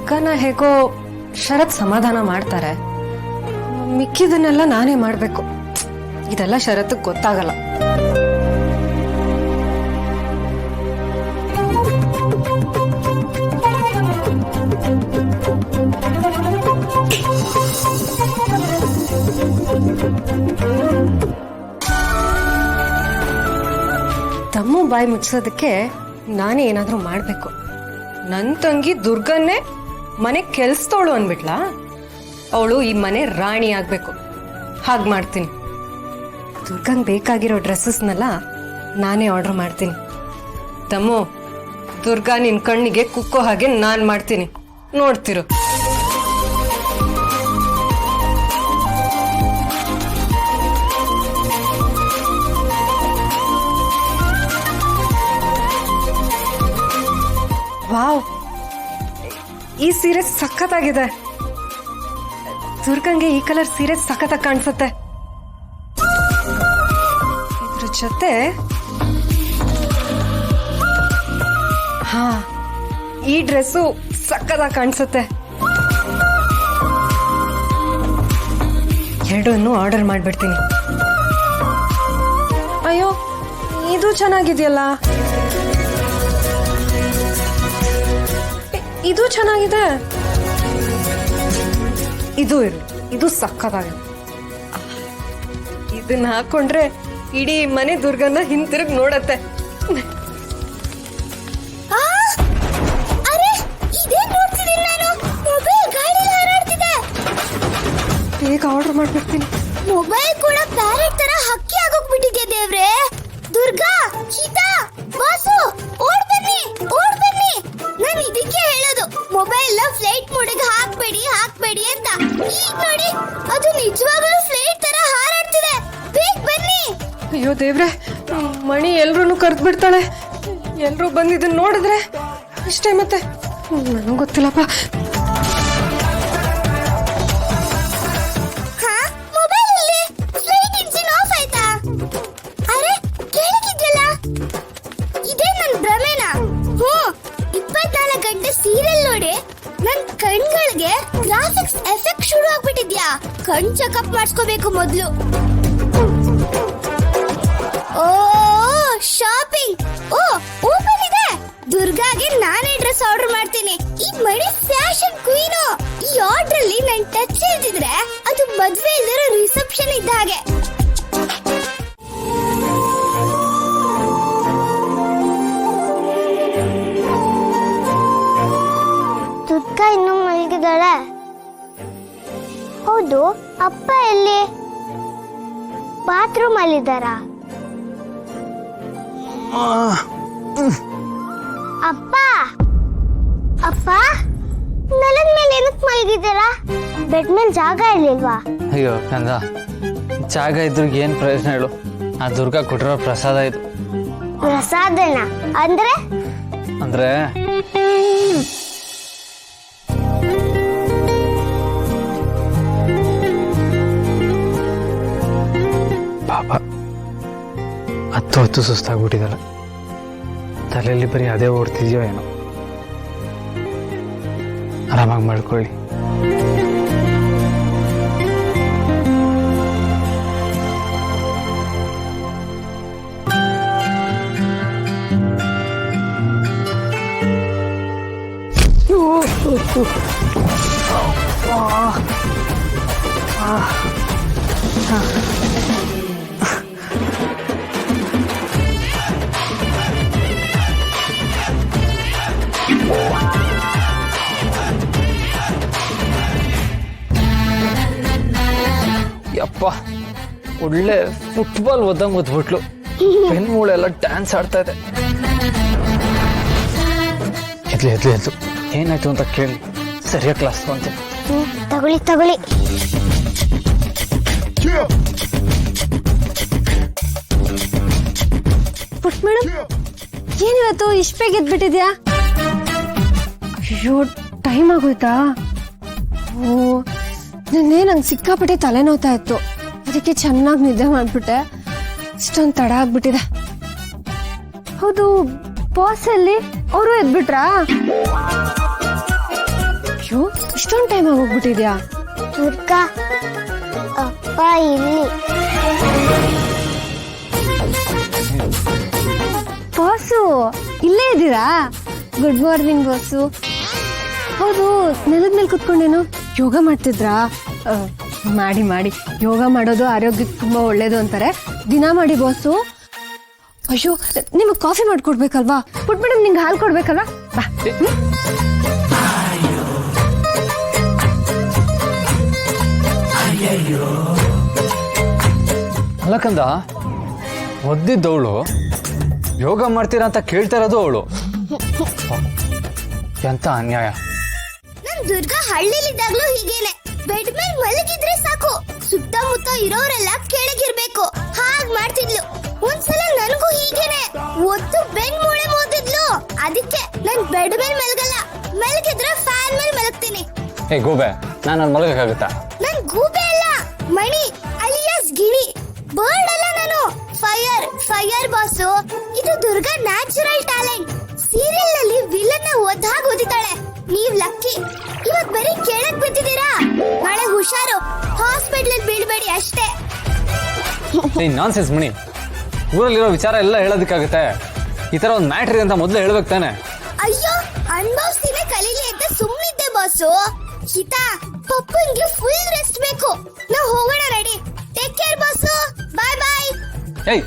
ದುರ್ಗಾನ ಹೇಗೋ ಶರತ್ ಸಮಾಧಾನ ಮಾಡ್ತಾರೆ, ಮಿಕ್ಕಿದನ್ನೆಲ್ಲ ನಾನೇ ಮಾಡ್ಬೇಕು. ಇದೆಲ್ಲ ಶರತ್ ಗೊತ್ತಾಗಲ್ಲ. ತಮ್ಮ ಬಾಯಿ ಮುಚ್ಚೋದಕ್ಕೆ ನಾನೇ ಏನಾದ್ರೂ ಮಾಡ್ಬೇಕು. ನನ್ ತಂಗಿ ದುರ್ಗನ್ನೇ ಮನೆ ಕೆಲ್ಸದವಳು ಅನ್ಬಿಟ್ಲಾ? ಅವಳು ಈ ಮನೆ ರಾಣಿ ಆಗ್ಬೇಕು. ಹಾಗ್ ಮಾಡ್ತೀನಿ. ದುರ್ಗಂಗ್ ಬೇಕಾಗಿರೋ ಡ್ರೆಸ್ಸಸ್ನೆಲ್ಲ ನಾನೇ ಆರ್ಡರ್ ಮಾಡ್ತೀನಿ. ತಮ್ಮು, ದುರ್ಗಾ ನಿನ್ ಕಣ್ಣಿಗೆ ಕುಕ್ಕೋ ಹಾಗೆ ನಾನ್ ಮಾಡ್ತೀನಿ, ನೋಡ್ತಿರು. ವಾವ್, ಈ ಸೀರೆ ಸಖತ್ತಾಗಿದೆ. ದುರ್ಗಂಗೆ ಈ ಕಲರ್ ಸೀರೆ ಸಖತ್ತಾಗಿ ಕಾಣಿಸುತ್ತೆ. ಇದ್ರ ಜೊತೆ ಈ ಡ್ರೆಸ್ಸು ಸಖತ್ತಾಗಿ ಕಾಣಿಸುತ್ತೆ. ಎರಡನ್ನು ಆರ್ಡರ್ ಮಾಡ್ಬಿಡ್ತೀನಿ. ಅಯ್ಯೋ, ಇದು ಚೆನ್ನಾಗಿದೆಯಲ್ಲ. ಇದು ಚೆನ್ನಾಗಿದೆ. ಇದು ಇರು, ಇದು ಸಖತ್ತಾಗಿದೆ. ಇದನ್ನ ಹಾಕೊಂಡ್ರೆ ಇಡೀ ಮನೆ ದುರ್ಗನ್ನ ಹಿಂತಿರುಗಿ ನೋಡತ್ತೆ. ಬೇಗ ಆರ್ಡರ್ ಮಾಡ್ಬಿಡ್ತೀನಿ. ಮೊಬೈಲ್ ಕೂಡ ಪ್ಯಾರೆಟ್ ತರ ಹಕ್ಕಿ ಆಗೋಗ್ಬಿಟ್ಟಿದೆ. ದೇವ್ರೆ, ದುರ್ಗಾ, ಗೀತಾ, ವಾಸು, ಓಡ್ ಬನ್ನಿ, ಓಡ್ ಬನ್ನಿ. ನಾನು ಇದಕ್ಕೆ ಹೇಳೋದು, ಮೊಬೈಲ್ ನ ಫ್ಲೈಟ್ ಮೋಡಿಗೆ ಹಾಕ್ಬೇಡಿ ಅಂತ. ಈಗ ನೋಡಿ, ಅದು ನಿಜವಾಗ್ಲೂ ಫ್ಲೈಟ್ ತರ ಹಾರಾಡ್ತಿದೆ. ಬೇಗ ಬನ್ನಿ. ಅಯ್ಯೋ ದೇವ್ರೆ, ಮಣಿ ಎಲ್ರೂ ಕರೆದು ಬಿಡ್ತಾಳೆ. ಎಲ್ರೂ ಬಂದಿದ್ದನ್ನ ನೋಡಿದ್ರೆ ಅಷ್ಟೇ. ಮತ್ತೆ ನನಗೆ ಗೊತ್ತಿಲ್ಲಪ್ಪ. ಕಣ್ಗಳಿಗೆ ಗ್ರಾಫಿಕ್ಸ್ ಎಫೆಕ್ಟ್ ಶುರು ಆಗ್ಬಿಟ್ಟಿದ್ಯಾ? ಕಣ್ ಚೆಕಪ್ ಮಾಡಿಸ್ಕೋಬೇಕು ಮೊದ್ಲು. ಓ ಶಾಪಿಂಗ್, ಓ ಓಪನ್ ಇದೆ. ದುರ್ಗಾಗೆ ನಾನೇ ಡ್ರೆಸ್ ಆರ್ಡರ್ ಮಾಡ್ತೀನಿ. ಈ ಮಣಿ ಫ್ಯಾಷನ್ ಕ್ವೀನು. ಈ ಆರ್ಡರ್ ಅಲ್ಲಿ ನನ್ ಟಚ್ ಇಲ್ದಿದ್ರೆ ಅದು ಮದ್ವೆ ಇಲ್ದಿರೋ ರಿಸೆಪ್ಷನ್ ಇದ್ದ ಹಾಗೆ. ದುರ್ಗಾ ಇನ್ನು ಮಲಗಿದಾಳೆ. ಹೌದು, ಅಪ್ಪ ಎಲ್ಲಿ? ಬಾತ್ರೂಮ್ ಅಲ್ಲಿದ್ದಾರಾ? ಅಪ್ಪ, ಅಪ್ಪ, ನೆಲದ ಮೇಲೆ ಏನಕ್ಕೆ ಮಲಗಿದ್ದೀರಾ? ಬೆಡ್ ಮೇಲೆ ಜಾಗ ಇರ್ಲಿಲ್ವಾ? ಅಯ್ಯೋ ಕಂದ, ಜಾಗ ಇದ್ರು ಏನ್ ಪ್ರಯೋಜನ ಹೇಳು? ಆ ದುರ್ಗಾ ಕೊಟ್ಟಿರೋ ಪ್ರಸಾದ ಇದು. ಪ್ರಸಾದನ ಅಂದ್ರೆ? ಅಂದ್ರೆ ಪಾಪ ಹತ್ತು ಸುಸ್ತಾಗ್ಬಿಟ್ಟಿದಲ್ಲ. ತಲೆಯಲ್ಲಿ ಬರೀ ಅದೇ ಓಡ್ತಿದ್ಯೋ ಏನೋ. ಆರಾಮಾಗಿ ಮಾಡ್ಕೊಳ್ಳಿ. ಯಪ್ಪ, ಒಳ್ಳೆ ಫುಟ್ಬಾಲ್ ಓದಂಗ್ ಓದ್ಬಿಟ್ಲು. ಬೆನ್ ಮೂಳೆಲ್ಲ ಡ್ಯಾನ್ಸ್ ಆಡ್ತಾ ಇದೆ. ಎದ್ಲು ಏನಾಯ್ತು ಅಂತ ಕೇಳಿ ಸರಿಯಾಗಿ ಕ್ಲಾಸ್ ಬಂತೆ. ತಗೊಳ್ಳಿ. ಪುಟ್ ಮೇಡಮ್, ಏನಿವತ್ತು ಇಷ್ಟ ಬೇಗ ಎದ್ಬಿಟ್ಟಿದ್ಯಾ? ಅಯ್ಯೋ, ಟೈಮ್ ಆಗೋಯ್ತಾ? ಓ, ನಿನ್ನೆ ನಂಗೆ ಸಿಕ್ಕಾಪಟ್ಟೆ ತಲೆನೋತಾ ಇತ್ತು. ಅದಕ್ಕೆ ಚೆನ್ನಾಗಿ ನಿದ್ದೆ ಮಾಡ್ಬಿಟ್ಟೆ. ಇಷ್ಟೊಂದು ತಡ ಆಗ್ಬಿಟ್ಟಿದೆ. ಹೌದು, ಬಾಸ್ ಅಲ್ಲಿ ಅವರು ಎದ್ಬಿಟ್ರಾ? ಅಯ್ಯೋ ಇಷ್ಟೊಂದು ಟೈಮ್ ಆಗೋಗ್ಬಿಟ್ಟಿದ್ಯಾ? ದುರ್ಗಾ ಅಪ್ಪ ಇಲ್ಲಿ. ಬಾಸು ಇಲ್ಲೇ ಇದ್ದೀರಾ? Good morning boss. ಹೌದು, ನೆಲದ ಮೇಲೆ ಕುತ್ಕೊಂಡೇನು ಯೋಗ ಮಾಡ್ತಿದ್ರಾ? ಮಾಡಿ ಮಾಡಿ, ಯೋಗ ಮಾಡೋದು ಆರೋಗ್ಯಕ್ಕೆ ತುಂಬಾ ಒಳ್ಳೇದು ಅಂತಾರೆ. ದಿನ ಮಾಡಿ ಬಾಸು. ಅಯ್ಯೋ ನಿಮಗೆ ಕಾಫಿ ಮಾಡ್ಕೊಡ್ಬೇಕಲ್ವಾ? ಪುಟ್ ಮೇಡಮ್ ನಿಂಗೆ ಹಾಲು ಕೊಡ್ಬೇಕಲ್ವಾ? ಬಾ. ಅಲ್ಲಕ್ಕಂದ ಒದ್ದಿದ್ದವಳು ಯೋಗ ಮಾಡ್ತೀರಾ ಅಂತ ಕೇಳ್ತಾ ಇರೋದು ಅವಳು. ಎಂತ ಅನ್ಯಾಯ. ನನ್ ದುರ್ಗಾ ಹಳ್ಳಿಲಿದ್ದಾಗ್ಲೂ ಹೀಗೇನೆ. ಬೆಡ್ ಮೇಲೆ ಮಲಗಿದ್ರೆ ಸಾಕು, ಸುತ್ತಮುತ್ತ ಇರೋರೆಲ್ಲ ಕೆಳಗಿರ್ಬೇಕು. ಹಾಗ್ ಮಾಡ್ತಿದ್ಲು. ಒಂದ್ಸಲ ನನ್ಗೂ ಹೀಗೇನೆ ಒತ್ತು ಬೆನ್ ಮೂಳೆ ಮೋದಿದ್ಲು. ಅದಕ್ಕೆ ನನ್ ಬೆಡ್ ಮೇಲೆ ಮಲಗಲ್ಲ, ಮಲಗಿದ್ರೆ ಫ್ಯಾನ್ ಮೇಲೆ ಮಲಗ್ತೀನಿ. ಏ ಗೋಬೆ, ನಾನು ಅಲ್ಲಿ ಮಲಗಕ್ಕಾಗತ್ತಾ? ನನ್ ಗೂಬೆ ಅಲ್ಲ, ಮಣಿ ಅಲಿಯಾಸ್ ಗಿಣಿ. ಬರ್ಡ್ ಅಲ್ಲ ನಾನು, ಫೈರ್ ಬಾಸು. ಇದು ದುರ್ಗಾ ನ್ಯಾಚುರಲ್ ಟ್ಯಾಲೆಂಟ್. ಸೀರಿಯಲ್ ನಲ್ಲಿ ವಿಲನ್ ನ ಒದ್ದಾಗ್ ಓದಿತಾಳೆ. ನೀವ್ ಲಕ್ಕಿ. ಇವತ್ ಬರೀ ಕೇಳಕ್ ಬಿಟ್ಟಿದ್ದೀರಾ. ನಾಳೆ ಹುಷಾರು, ಹಾಸ್ಪಿಟಲ್ ಬೀಳ್ಬೇಡಿ ಅಷ್ಟೇ. ಏ ನಾನ್ಸೆನ್ಸ್ ಮಣಿ, ಊರಲ್ಲಿರೋ ವಿಚಾರ ಎಲ್ಲ ಹೇಳೋದಕ್ಕಾಗತ್ತೆ? ಈ ತರ ಒಂದು ಮ್ಯಾಟ್ರಿ ಅಂತ ಮೊದಲು ಹೇಳ್ಬೇಕು ತಾನೆ? ಅಯ್ಯೋ, ಅನುಭವಿಸ್ತೀನೆ ಕಲೀಲಿ ಅಂತ ಸುಮ್ನಿದ್ದೆ ಬಾಸು. ಹಿತಾ, ಪಪ್ಪನ್ಗೆ ಫುಲ್ ರೆಸ್ಟ್ ಬೇಕು. ನಾವು ಹೋಗೋಣ, ready. Take care boss. Bye bye. ಏಯ್